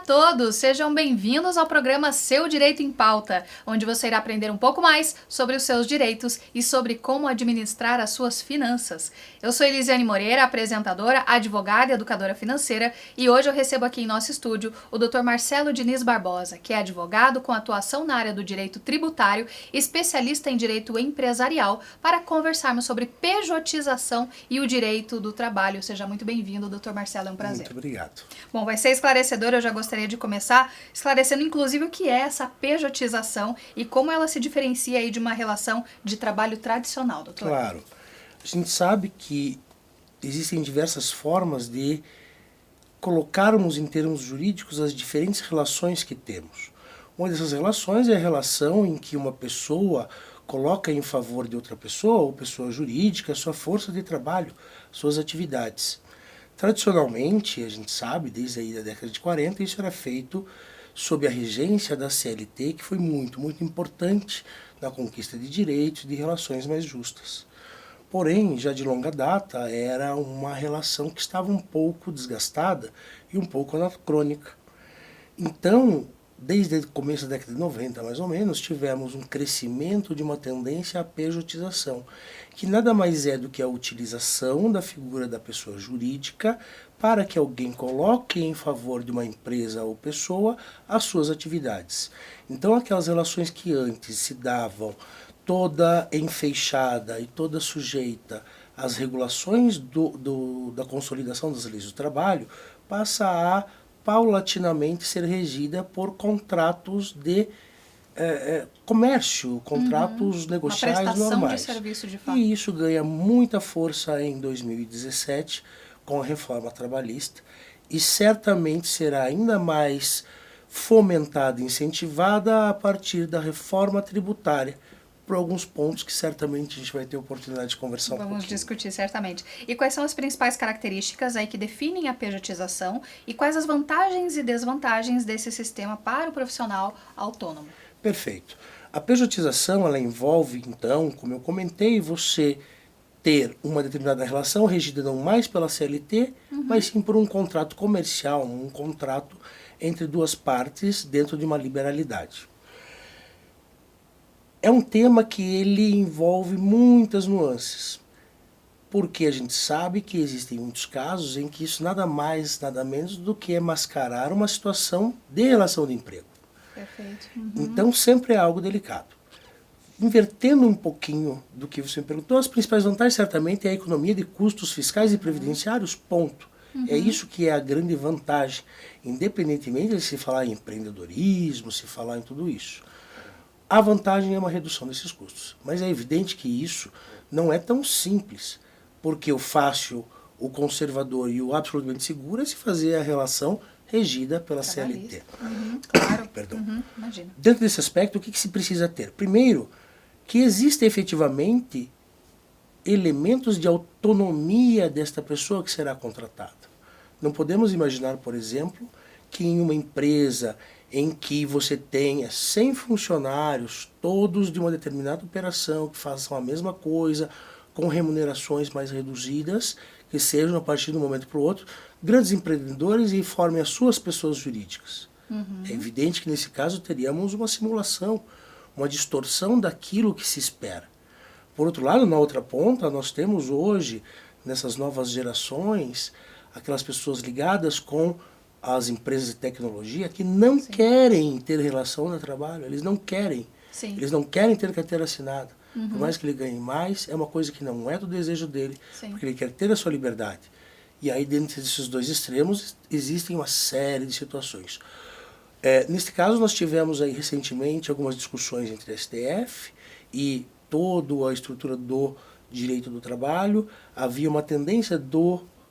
todos, sejam bem-vindos ao programa Seu Direito em Pauta, onde você irá aprender um pouco mais sobre os seus direitos e sobre como administrar as suas finanças. Eu sou Elisiane Moreira, apresentadora, advogada e educadora financeira, e hoje eu recebo aqui em nosso estúdio o Dr. Marcelo Diniz Barbosa, que é advogado com atuação na área do direito tributário, especialista em direito empresarial, para conversarmos sobre pejotização e o direito do trabalho. Seja muito bem-vindo, Dr. Marcelo, é um prazer. Muito obrigado. Bom, vai ser esclarecedor, eu já gostaria de começar esclarecendo inclusive o que é essa pejotização e como ela se diferencia aí de uma relação de trabalho tradicional, doutor. Claro. A gente sabe que existem diversas formas de colocarmos em termos jurídicos as diferentes relações que temos. Uma dessas relações é a relação em que uma pessoa coloca em favor de outra pessoa, ou pessoa jurídica, sua força de trabalho, suas atividades. Tradicionalmente, a gente sabe, desde aí da década de 40, isso era feito sob a regência da CLT, que foi muito importante na conquista de direitos e de relações mais justas. Porém, já de longa data, era uma relação que estava um pouco desgastada e um pouco anacrônica. Então, desde o começo da década de 90, mais ou menos, tivemos um crescimento de uma tendência à pejotização, que nada mais é do que a utilização da figura da pessoa jurídica para que alguém coloque em favor de uma empresa ou pessoa as suas atividades. Então, aquelas relações que antes se davam toda enfeixada e toda sujeita às regulações da consolidação das leis do trabalho, passa a paulatinamente ser regida por contratos de comércio, contratos negociais uma prestação normais. De serviço de fato. E isso ganha muita força em 2017 com a reforma trabalhista e certamente será ainda mais fomentada e incentivada a partir da reforma tributária, por alguns pontos que certamente a gente vai ter oportunidade de conversar um pouquinho. Vamos discutir, certamente. E quais são as principais características aí que definem a pejotização e quais as vantagens e desvantagens desse sistema para o profissional autônomo? Perfeito. A pejotização, ela envolve, então, como eu comentei, você ter uma determinada relação regida não mais pela CLT, mas sim por um contrato comercial, um contrato entre duas partes dentro de uma liberalidade. É um tema que ele envolve muitas nuances, porque a gente sabe que existem muitos casos em que isso nada mais, nada menos do que mascarar uma situação de relação de emprego. Perfeito. Então sempre é algo delicado. Invertendo um pouquinho do que você me perguntou, as principais vantagens certamente é a economia de custos fiscais e previdenciários, ponto. É isso que é a grande vantagem, independentemente de se falar em empreendedorismo, se falar em tudo isso. A vantagem é uma redução desses custos, mas é evidente que isso não é tão simples, porque o fácil, o conservador e o absolutamente seguro é se fazer a relação regida pela CLT. Claro. Perdão. Imagina. Dentro desse aspecto, o que se precisa ter? Primeiro, que exista efetivamente elementos de autonomia desta pessoa que será contratada. Não podemos imaginar, por exemplo, que em uma empresa em que você tenha 100 funcionários, todos de uma determinada operação, que façam a mesma coisa, com remunerações mais reduzidas, que sejam, a partir de um momento para o outro, grandes empreendedores e formem as suas pessoas jurídicas. É evidente que, nesse caso, teríamos uma simulação, uma distorção daquilo que se espera. Por outro lado, na outra ponta, nós temos hoje, nessas novas gerações, aquelas pessoas ligadas com as empresas de tecnologia que não querem ter relação de trabalho, eles não querem. Sim. Eles não querem ter carteira assinada. Por mais que ele ganhe mais, é uma coisa que não é do desejo dele, porque ele quer ter a sua liberdade. E aí, dentro desses dois extremos, existem uma série de situações. Neste caso, nós tivemos aí recentemente algumas discussões entre a STF e toda a estrutura do direito do trabalho. Havia uma tendência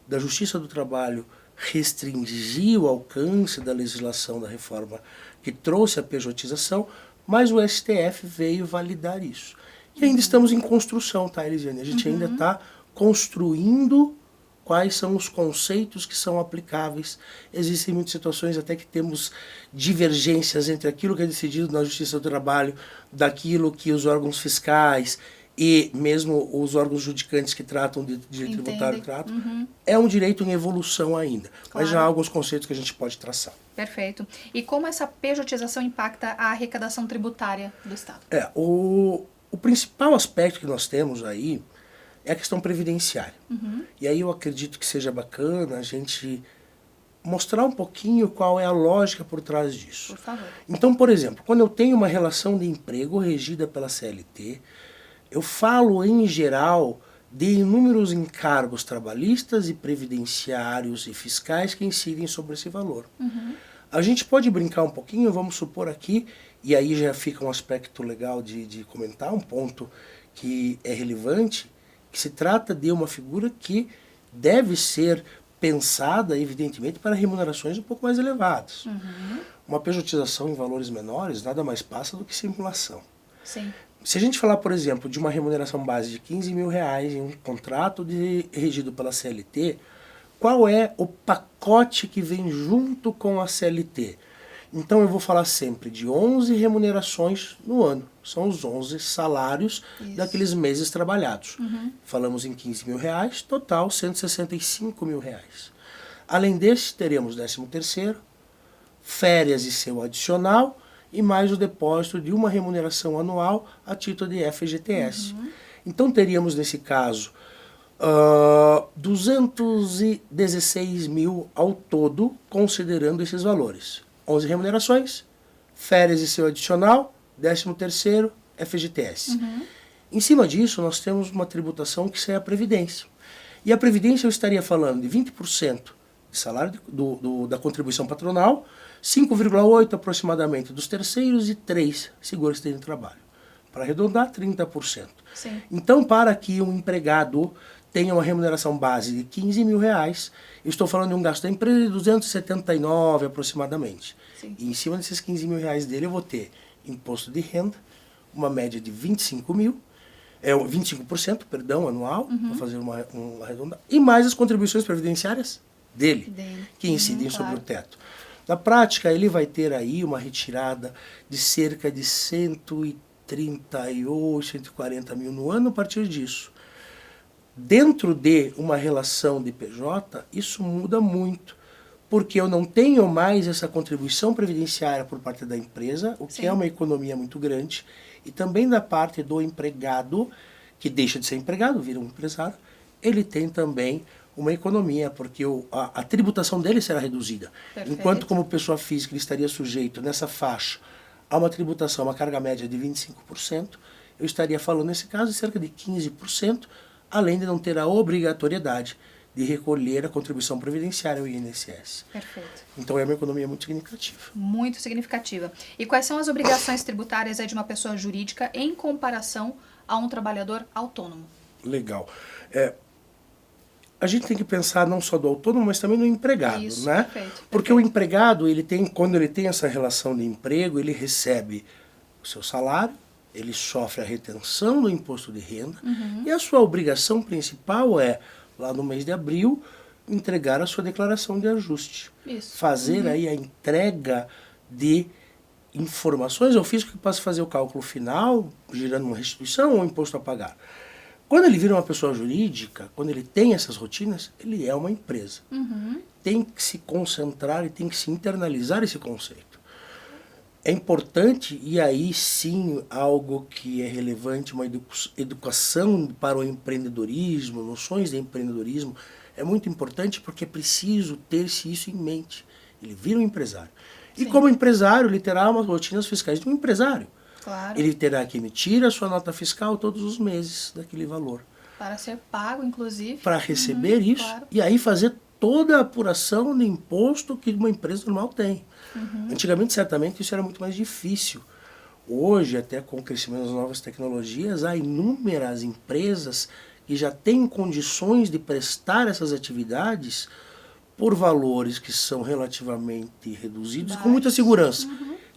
da Justiça do Trabalho restringir o alcance da legislação da reforma que trouxe a pejotização, mas o STF veio validar isso. E ainda estamos em construção, tá, Elisiane? A gente ainda está construindo quais são os conceitos que são aplicáveis. Existem muitas situações até que temos divergências entre aquilo que é decidido na Justiça do Trabalho, daquilo que os órgãos fiscais e mesmo os órgãos judicantes que tratam de direito tributário tratam, é um direito em evolução ainda. Mas já há alguns conceitos que a gente pode traçar. Perfeito. E como essa pejotização impacta a arrecadação tributária do Estado? O principal aspecto que nós temos aí é a questão previdenciária. E aí eu acredito que seja bacana a gente mostrar um pouquinho qual é a lógica por trás disso. Por favor. Então, por exemplo, quando eu tenho uma relação de emprego regida pela CLT, eu falo em geral de inúmeros encargos trabalhistas e previdenciários e fiscais que incidem sobre esse valor. A gente pode brincar um pouquinho, vamos supor aqui, e aí já fica um aspecto legal de comentar, um ponto que é relevante, que se trata de uma figura que deve ser pensada, evidentemente, para remunerações um pouco mais elevadas. Uma pejotização em valores menores nada mais passa do que simulação. Sim. Se a gente falar, por exemplo, de uma remuneração base de R$15 mil em um contrato regido pela CLT, qual é o pacote que vem junto com a CLT? Então eu vou falar sempre de 11 remunerações no ano. São os 11 salários daqueles meses trabalhados. Falamos em R$15 mil, total R$165 mil. Além desse, teremos 13º, férias e seu adicional, e mais o depósito de uma remuneração anual a título de FGTS. Então teríamos nesse caso 216 mil ao todo, considerando esses valores. 11 remunerações, férias e seu adicional, 13º, FGTS. Em cima disso, nós temos uma tributação que é a Previdência. E a Previdência eu estaria falando de 20% de salário da contribuição patronal, 5,8% aproximadamente dos terceiros e 3% seguro-acidente de trabalho. Para arredondar, 30%. Sim. Então, para que um empregado tenha uma remuneração base de R$15 mil, eu estou falando de um gasto da empresa de 279 aproximadamente. Sim. E em cima desses R$15 mil dele eu vou ter imposto de renda, uma média de 25 mil, 25%, perdão, anual, para fazer uma arredondada, e mais as contribuições previdenciárias dele. Que incidem sobre o teto. Na prática, ele vai ter aí uma retirada de cerca de 138, 140 mil no ano a partir disso. Dentro de uma relação de PJ, isso muda muito, porque eu não tenho mais essa contribuição previdenciária por parte da empresa, o que é uma economia muito grande, e também da parte do empregado, que deixa de ser empregado, vira um empresário, ele tem também uma economia, porque a tributação dele será reduzida. Perfeito. Enquanto como pessoa física ele estaria sujeito nessa faixa a uma tributação, uma carga média de 25%, eu estaria falando nesse caso de cerca de 15%, além de não ter a obrigatoriedade de recolher a contribuição previdenciária, o INSS. Perfeito. Então é uma economia muito significativa. Muito significativa. E quais são as obrigações tributárias de uma pessoa jurídica em comparação a um trabalhador autônomo? Legal. A gente tem que pensar não só do autônomo, mas também no empregado, Isso, né? perfeito. Porque o empregado, quando ele tem essa relação de emprego, ele recebe o seu salário, ele sofre a retenção do imposto de renda, e a sua obrigação principal é, lá no mês de abril, entregar a sua declaração de ajuste. Isso. Fazer aí a entrega de informações ao fisco que possa fazer o cálculo final, gerando uma restituição ou um imposto a pagar. Quando ele vira uma pessoa jurídica, quando ele tem essas rotinas, ele é uma empresa. Tem que se concentrar e tem que se internalizar esse conceito. É importante, e aí sim algo que é relevante, uma educação para o empreendedorismo, noções de empreendedorismo, é muito importante porque é preciso ter-se isso em mente. Ele vira um empresário. Sim. E como empresário, ele terá umas rotinas fiscais de um empresário. Claro. Ele terá que emitir a sua nota fiscal todos os meses daquele valor. Para ser pago, inclusive. Para receber isso, claro. E aí fazer toda a apuração de imposto que uma empresa normal tem. Antigamente, certamente, isso era muito mais difícil. Hoje, até com o crescimento das novas tecnologias, há inúmeras empresas que já têm condições de prestar essas atividades por valores que são relativamente reduzidos e com muita segurança.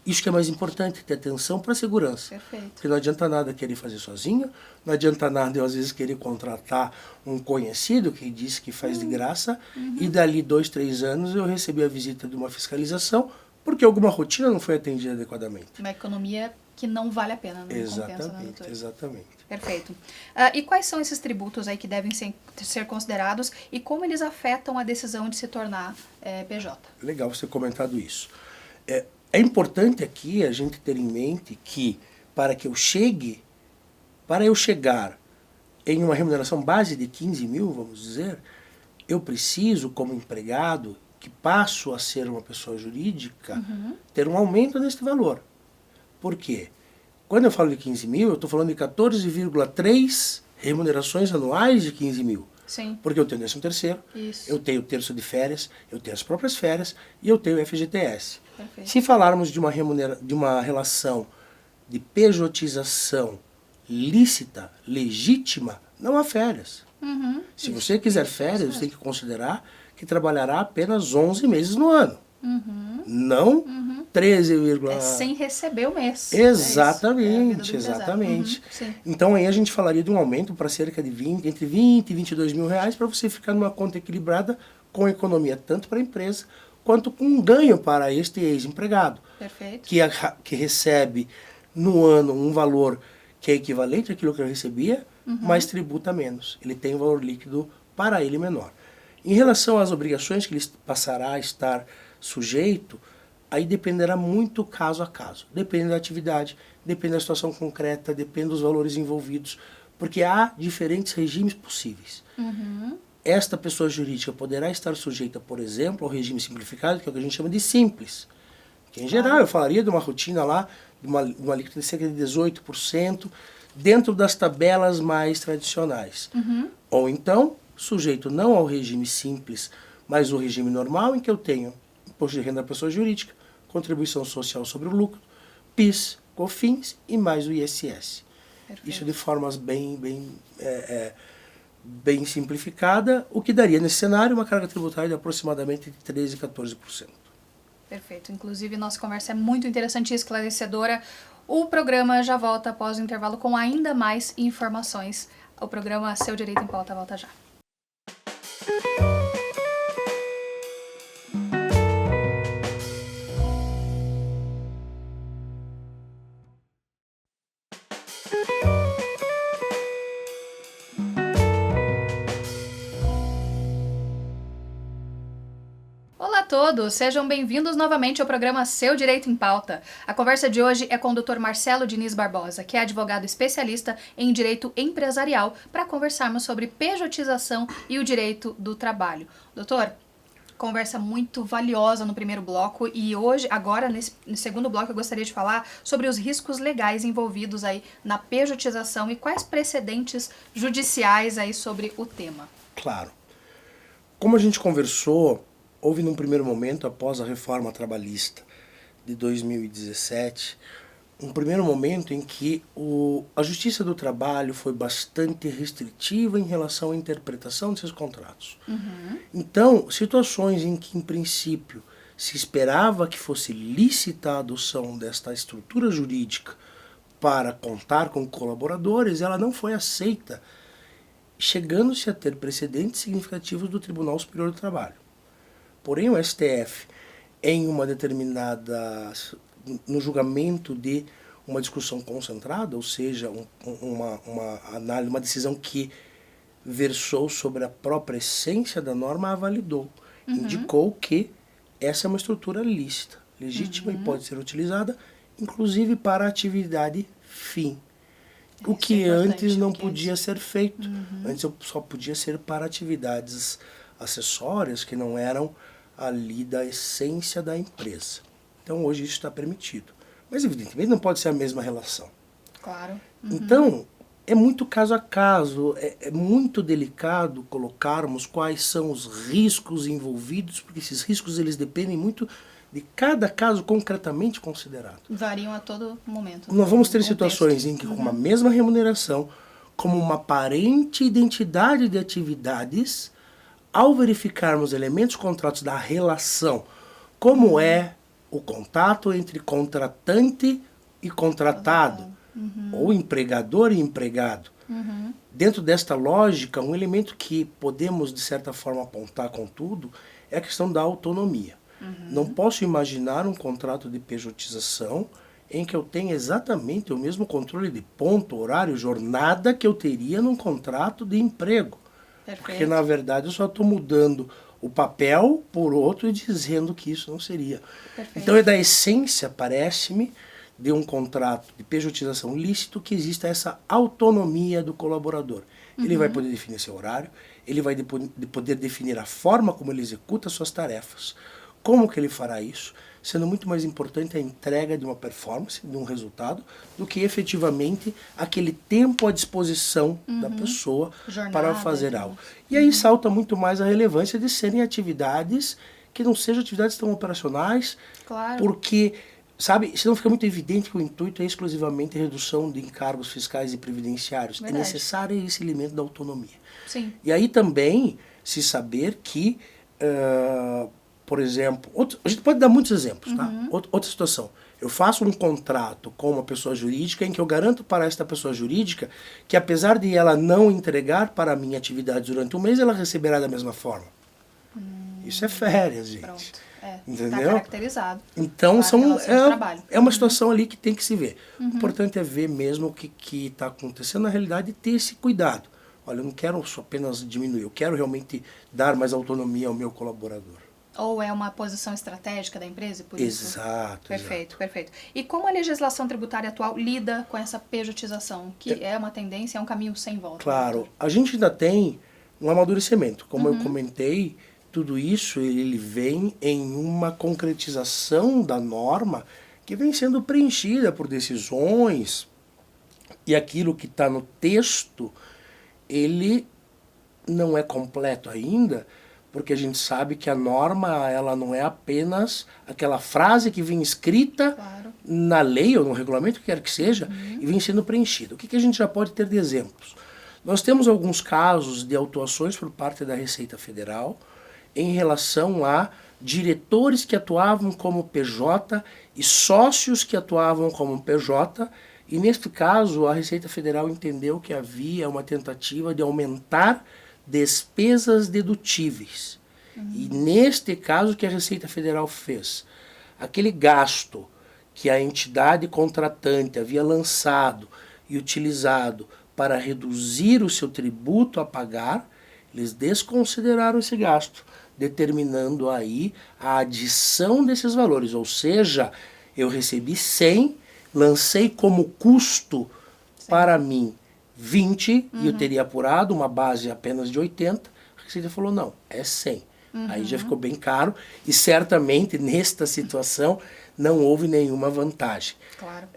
Isso que é mais importante, ter atenção para a segurança. Perfeito. Porque não adianta nada querer fazer sozinho, não adianta nada eu às vezes querer contratar um conhecido que diz que faz de graça, e dali 2, 3 anos eu recebi a visita de uma fiscalização, porque alguma rotina não foi atendida adequadamente. Uma economia que não vale a pena, não compensa, né, Exatamente, doutor? exatamente. Perfeito. E quais são esses tributos aí que devem ser considerados e como eles afetam a decisão de se tornar PJ? Legal você ter comentado isso. É importante aqui a gente ter em mente que para eu chegar em uma remuneração base de 15 mil, vamos dizer, eu preciso, como empregado, que passo a ser uma pessoa jurídica, ter um aumento neste valor. Por quê? Quando eu falo de 15 mil, eu estou falando de 14,3 remunerações anuais de 15 mil. Sim. Porque eu tenho 13º, Isso. eu tenho terço de férias, eu tenho as próprias férias e eu tenho FGTS. Perfeito. Se falarmos de uma relação de pejotização lícita, legítima, não há férias. Se você quiser férias, você tem que considerar que trabalhará apenas 11 meses no ano. Não 13, sem receber o mês. Exatamente, exatamente. Então aí a gente falaria de um aumento para cerca de entre 20 e 22 mil reais para você ficar numa conta equilibrada com economia tanto para a empresa quanto com um ganho para este ex-empregado. Perfeito. Que recebe no ano um valor que é equivalente àquilo que ele recebia, mas tributa menos. Ele tem um valor líquido para ele menor. Em relação às obrigações que ele passará a estar sujeito, aí dependerá muito caso a caso. Depende da atividade, depende da situação concreta, depende dos valores envolvidos, porque há diferentes regimes possíveis. Esta pessoa jurídica poderá estar sujeita, por exemplo, ao regime simplificado, que é o que a gente chama de simples. Que em geral eu falaria de uma rotina lá, de uma alíquota de cerca de 18%, dentro das tabelas mais tradicionais. Ou então, sujeito não ao regime simples, mas ao regime normal, em que eu tenho imposto de renda da pessoa jurídica, contribuição social sobre o lucro, PIS, COFINS e mais o ISS. Perfeito. Isso de formas bem simplificada, o que daria nesse cenário uma carga tributária de aproximadamente 13% a 14%. Perfeito. Inclusive, nossa conversa é muito interessante e esclarecedora. O programa já volta após o intervalo com ainda mais informações. O programa Seu Direito em Pauta volta já. Olá a todos, sejam bem-vindos novamente ao programa Seu Direito em Pauta. A conversa de hoje é com o Dr. Marcelo Diniz Barbosa, que é advogado especialista em direito empresarial, para conversarmos sobre pejotização e o direito do trabalho. Doutor, conversa muito valiosa no primeiro bloco e hoje, agora, no segundo bloco, eu gostaria de falar sobre os riscos legais envolvidos aí na pejotização e quais precedentes judiciais aí sobre o tema. Claro. Como a gente conversou, houve num primeiro momento, após a reforma trabalhista de 2017, um primeiro momento em que a Justiça do Trabalho foi bastante restritiva em relação à interpretação desses contratos. Então, situações em que, em princípio, se esperava que fosse lícita a adoção desta estrutura jurídica para contar com colaboradores, ela não foi aceita, chegando-se a ter precedentes significativos do Tribunal Superior do Trabalho. Porém, o STF, em uma determinada, no julgamento de uma discussão concentrada, ou seja, uma decisão que versou sobre a própria essência da norma, a validou. Indicou que essa é uma estrutura lícita, legítima e pode ser utilizada, inclusive para atividade fim. O que antes não podia ser feito. Antes só podia ser para atividades acessórias que não eram ali da essência da empresa. Então hoje isso está permitido. Mas evidentemente não pode ser a mesma relação. Claro. Então é muito caso a caso, é muito delicado colocarmos quais são os riscos envolvidos, porque esses riscos eles dependem muito de cada caso concretamente considerado. Variam a todo momento. Nós vamos ter situações em que com uma mesma remuneração, como uma aparente identidade de atividades, ao verificarmos elementos contratos da relação, como é o contato entre contratante e contratado, ou empregador e empregado. Dentro desta lógica, um elemento que podemos, de certa forma, apontar com tudo é a questão da autonomia. Não posso imaginar um contrato de pejotização em que eu tenha exatamente o mesmo controle de ponto, horário, jornada que eu teria num contrato de emprego. Perfeito. Porque, na verdade, eu só estou mudando o papel por outro e dizendo que isso não seria. Perfeito. Então, é da essência, parece-me, de um contrato de pejotização lícito que exista essa autonomia do colaborador. Ele vai poder definir seu horário, ele vai poder definir a forma como ele executa suas tarefas, como que ele fará isso, sendo muito mais importante a entrega de uma performance, de um resultado, do que efetivamente aquele tempo à disposição da pessoa para fazer algo. E aí salta muito mais a relevância de serem atividades que não sejam atividades tão operacionais, porque, sabe, senão fica muito evidente que o intuito é exclusivamente a redução de encargos fiscais e previdenciários. Verdade. É necessário esse elemento da autonomia. Sim. E aí também se saber que... por exemplo, a gente pode dar muitos exemplos, tá? Outra situação. Eu faço um contrato com uma pessoa jurídica em que eu garanto para esta pessoa jurídica que, apesar de ela não entregar para a minha atividade durante um mês, ela receberá da mesma forma. Isso é férias, gente. Pronto. Entendeu? Tá caracterizado. Então, É uma situação ali que tem que se ver. O importante é ver mesmo o que está acontecendo na realidade e ter esse cuidado. Olha, eu não quero só apenas diminuir, eu quero realmente dar mais autonomia ao meu colaborador. Ou é uma posição estratégica da empresa, por isso? Exato. Perfeito, perfeito. E como a legislação tributária atual lida com essa pejotização, que é uma tendência, é um caminho sem volta? Claro, a gente ainda tem um amadurecimento. Como eu comentei, tudo isso ele vem em uma concretização da norma que vem sendo preenchida por decisões, e aquilo que está no texto, ele não é completo ainda, porque a gente sabe que a norma ela não é apenas aquela frase que vem escrita na lei ou no regulamento, que quer que seja, e vem sendo preenchida. O que a gente já pode ter de exemplos? Nós temos alguns casos de autuações por parte da Receita Federal em relação a diretores que atuavam como PJ e sócios que atuavam como PJ, e neste caso a Receita Federal entendeu que havia uma tentativa de aumentar despesas dedutíveis. E neste caso, o que a Receita Federal fez? Aquele gasto que a entidade contratante havia lançado e utilizado para reduzir o seu tributo a pagar, eles desconsideraram esse gasto, determinando aí a adição desses valores. Ou seja, eu recebi 100, lancei como custo para mim 20, e eu teria apurado uma base apenas de 80, a Receita falou, não, é 100. Aí já ficou bem caro, e certamente nesta situação não houve nenhuma vantagem. Claro.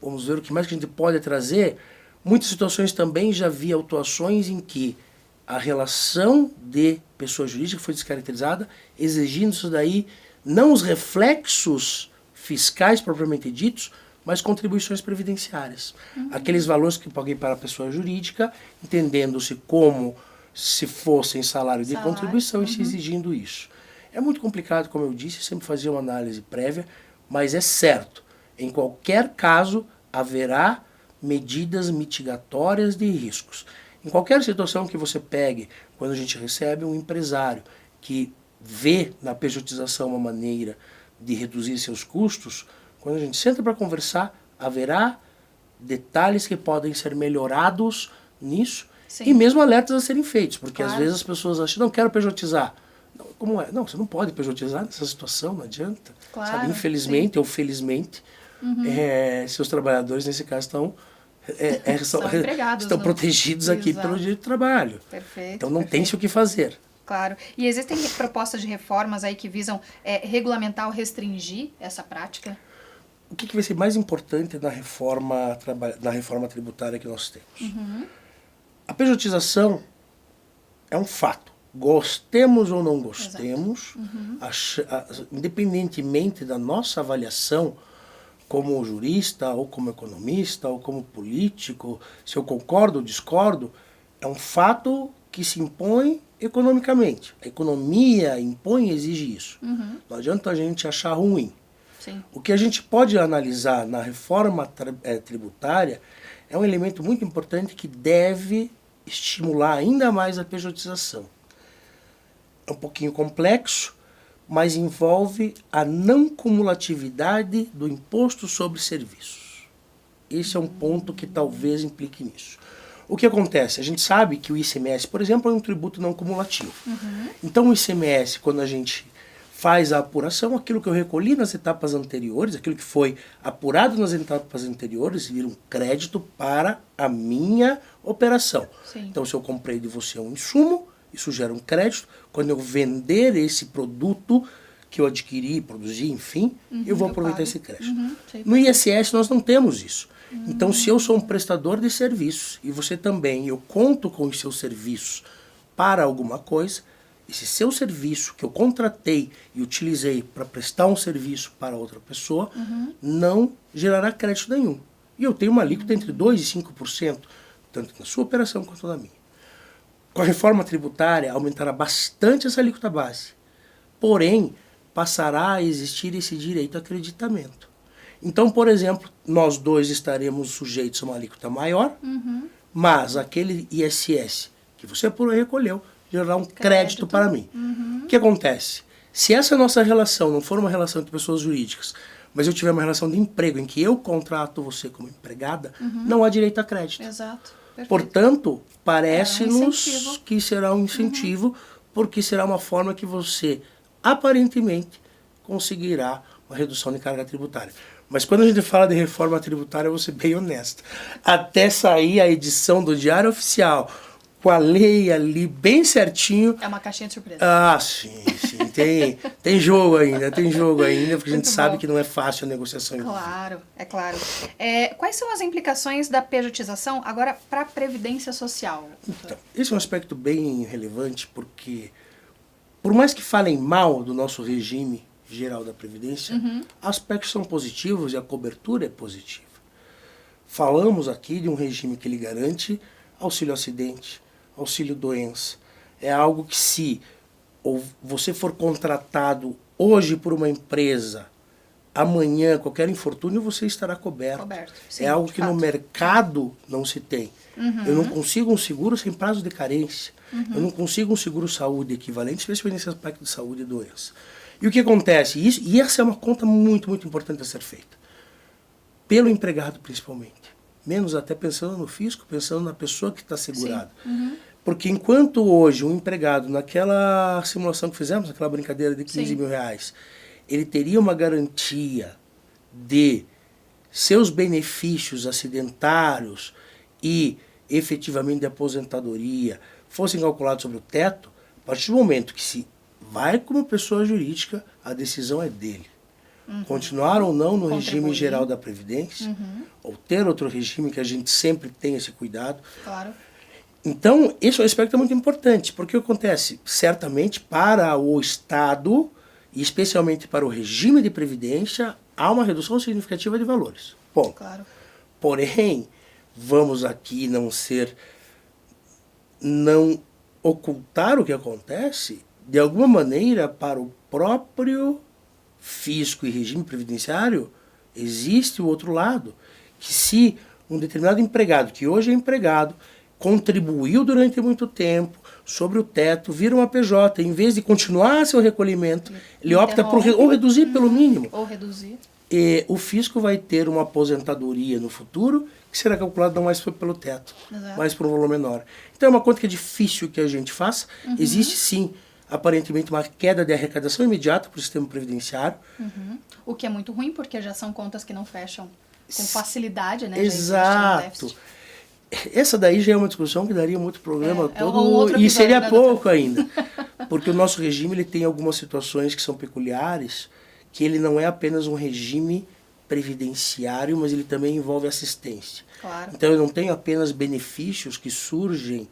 Vamos ver o que mais que a gente pode trazer. Muitas situações também já vi autuações em que a relação de pessoa jurídica foi descaracterizada, exigindo isso daí, não os reflexos fiscais propriamente ditos, mas contribuições previdenciárias. Aqueles valores que paguei para a pessoa jurídica, entendendo-se como se fossem salário de contribuição e se exigindo isso. É muito complicado, como eu disse, sempre fazia uma análise prévia, mas é certo, em qualquer caso haverá medidas mitigatórias de riscos. Em qualquer situação que você pegue, quando a gente recebe um empresário que vê na pejotização uma maneira de reduzir seus custos, quando a gente senta para conversar, haverá detalhes que podem ser melhorados nisso. Sim. E mesmo alertas a serem feitos, porque às vezes as pessoas acham, não quero pejotizar. Não, como é? Não, você não pode pejotizar nessa situação, não adianta. Sabe? Infelizmente ou felizmente, seus trabalhadores nesse caso estão protegidos aqui pelo direito do trabalho. Perfeito, então não tem-se o que fazer. Claro. E existem propostas de reformas aí que visam regulamentar ou restringir essa prática? O que vai ser mais importante na reforma tributária que nós temos? A pejotização é um fato. Gostemos ou não gostemos, independentemente da nossa avaliação como jurista, ou como economista, ou como político, se eu concordo ou discordo, é um fato que se impõe economicamente. A economia impõe e exige isso. Não adianta a gente achar ruim. Sim. O que a gente pode analisar na reforma tributária é um elemento muito importante que deve estimular ainda mais a pejotização. É um pouquinho complexo, mas envolve a não cumulatividade do imposto sobre serviços. Esse é um ponto que talvez implique nisso. O que acontece? A gente sabe que o ICMS, por exemplo, é um tributo não cumulativo. Então o ICMS, quando a gente faz a apuração, aquilo que eu recolhi nas etapas anteriores, aquilo que foi apurado nas etapas anteriores, vira um crédito para a minha operação. Sim. Então, se eu comprei de você um insumo, isso gera um crédito. Quando eu vender esse produto que eu adquiri, produzi, enfim, eu vou aproveitar esse crédito. No ISS nós não temos isso. Então, se eu sou um prestador de serviços e você também, eu conto com os seus serviços para alguma coisa, esse seu serviço que eu contratei e utilizei para prestar um serviço para outra pessoa, não gerará crédito nenhum. E eu tenho uma alíquota entre 2% e 5%, tanto na sua operação quanto na minha. Com a reforma tributária, aumentará bastante essa alíquota base. Porém, passará a existir esse direito a acreditamento. Então, por exemplo, nós dois estaremos sujeitos a uma alíquota maior, mas aquele ISS que você recolheu gerará um crédito para mim. O que acontece? Se essa nossa relação não for uma relação entre pessoas jurídicas, mas eu tiver uma relação de emprego em que eu contrato você como empregada, não há direito a crédito. Exato. Perfeito. Portanto, parece-nos que será um incentivo, porque será uma forma que você, aparentemente, conseguirá uma redução de carga tributária. Mas quando a gente fala de reforma tributária, eu vou ser bem honesto. Até sair a edição do Diário Oficial, com a lei ali bem certinho... É uma caixinha de surpresa. Ah, sim. Tem jogo ainda, porque a gente sabe que não é fácil a negociação. Claro, é claro. Quais são as implicações da pejotização agora para a Previdência Social? Então, esse é um aspecto bem relevante, porque por mais que falem mal do nosso regime geral da Previdência, aspectos são positivos e a cobertura é positiva. Falamos aqui de um regime que ele garante auxílio acidente, auxílio doença. É algo que se você for contratado hoje por uma empresa, amanhã, qualquer infortúnio, você estará coberto. Sim, é algo que no mercado não se tem. Eu não consigo um seguro sem prazo de carência. Eu não consigo um seguro saúde equivalente, especialmente nesse aspecto de saúde e doença. E o que acontece? E essa é uma conta muito, muito importante a ser feita. Pelo empregado, principalmente. Menos até pensando no fisco, pensando na pessoa que está segurada. Porque enquanto hoje um empregado, naquela simulação que fizemos, aquela brincadeira de 15 mil reais, ele teria uma garantia de seus benefícios acidentários e efetivamente de aposentadoria fossem calculados sobre o teto, a partir do momento que se vai como pessoa jurídica, a decisão é dele. Continuar ou não no regime geral da Previdência, ou ter outro regime, que a gente sempre tem esse cuidado. Claro. Então, esse é um aspecto muito importante, porque o que acontece? Certamente, para o Estado, e especialmente para o regime de Previdência, há uma redução significativa de valores. Bom, claro. Porém, vamos aqui não ocultar o que acontece, de alguma maneira, para o próprio fisco e regime previdenciário, existe o outro lado, que se um determinado empregado, que hoje é empregado, contribuiu durante muito tempo sobre o teto, vira uma PJ, em vez de continuar seu recolhimento, ele opta por ou reduzir pelo mínimo. Ou reduzir. E o fisco vai ter uma aposentadoria no futuro que será calculada não mais pelo teto, mas por um valor menor. Então é uma conta que é difícil que a gente faça. Existe sim, aparentemente, uma queda de arrecadação imediata para o sistema previdenciário. O que é muito ruim, porque já são contas que não fecham com facilidade, né? Exato. Essa daí já é uma discussão que daria muito programa todo, e seria pouco ainda. Porque o nosso regime ele tem algumas situações que são peculiares, que ele não é apenas um regime previdenciário, mas ele também envolve assistência. Claro. Então eu não tenho apenas benefícios que surgem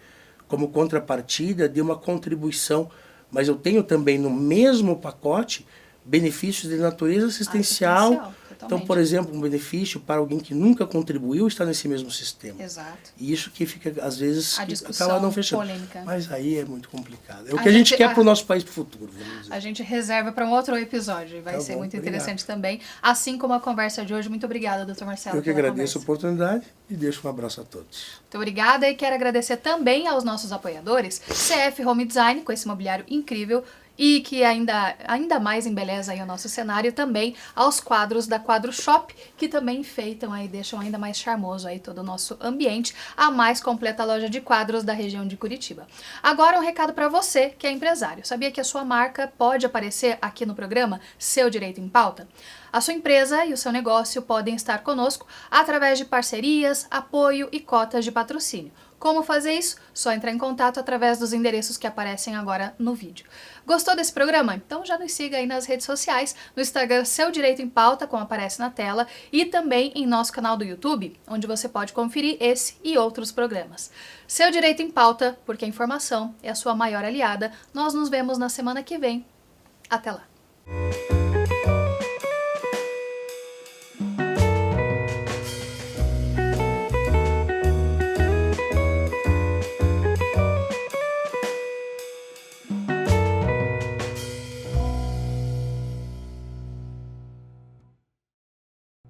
como contrapartida de uma contribuição, mas eu tenho também no mesmo pacote benefícios de natureza assistencial. Então, por exemplo, um benefício para alguém que nunca contribuiu está nesse mesmo sistema. Exato. E isso que fica, às vezes, acaba não fechando. Polêmica. Mas aí é muito complicado. É o que a gente quer para o nosso país para o futuro, vamos dizer. A gente reserva para um outro episódio e vai ser muito interessante também. Assim como a conversa de hoje. Muito obrigada, doutor Marcelo. Eu que agradeço a oportunidade e deixo um abraço a todos. Muito obrigada e quero agradecer também aos nossos apoiadores, CF Home Design, com esse mobiliário incrível, e que ainda mais embeleza aí o nosso cenário também aos quadros da Quadro Shop, que também enfeitam aí, deixam ainda mais charmoso aí todo o nosso ambiente, a mais completa loja de quadros da região de Curitiba. Agora um recado para você que é empresário. Sabia que a sua marca pode aparecer aqui no programa Seu Direito em Pauta? A sua empresa e o seu negócio podem estar conosco através de parcerias, apoio e cotas de patrocínio. Como fazer isso? Só entrar em contato através dos endereços que aparecem agora no vídeo. Gostou desse programa? Então já nos siga aí nas redes sociais, no Instagram Seu Direito em Pauta, como aparece na tela, e também em nosso canal do YouTube, onde você pode conferir esse e outros programas. Seu Direito em Pauta, porque a informação é a sua maior aliada. Nós nos vemos na semana que vem. Até lá!